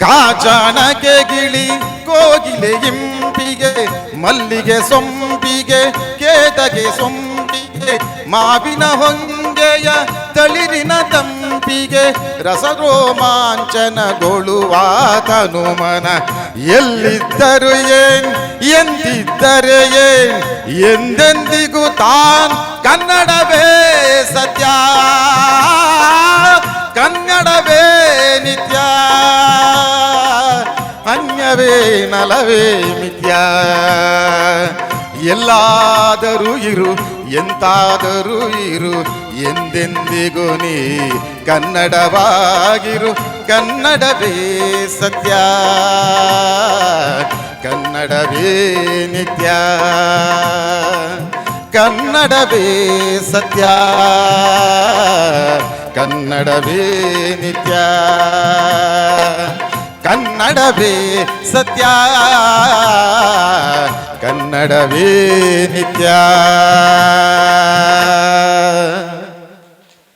ಕಾಚಾಣಕ್ಕೆ ಗಿಳಿ ಕೋಗಿಲೆ ಇಂಪಿಗೆ ಮಲ್ಲಿಗೆ ಸೊಂಪಿಗೆ ಕೇತಗೆ ಸೊಂಪಿಗೆ ಮಾವಿನ ಹೊಂಗೆಯ ತಳಿರಿನ ತಂಪಿಗೆ ರಸರೋಮಾಂಚನಗೊಳ್ಳುವ ತನುಮನ ಎಲ್ಲಿದ್ದರು ಎಂದಿದ್ದರೆ ಎಂದೆಂದಿಗೂ ತಾನ್ ಕನ್ನಡವೇ ಸತ್ಯ ಕನ್ನಡವೇ ನಿತ್ಯ ಅನ್ಯವೇ ನಲವೇ ಮಿಥ್ಯ ಎಲ್ಲಾದರೂ ಇರು ಎಂತಾದರೂ ಇರು ಎಂದೆಂದಿಗೂ ನೀ ಕನ್ನಡವಾಗಿರು ಕನ್ನಡವೇ ಸತ್ಯ ಕನ್ನಡವೇ ನಿತ್ಯ ಕನ್ನಡವೇ ಸತ್ಯ ಕನ್ನಡವೇ ನಿತ್ಯ ಕನ್ನಡವೇ ಸತ್ಯ ಕನ್ನಡವೇ ನಿತ್ಯ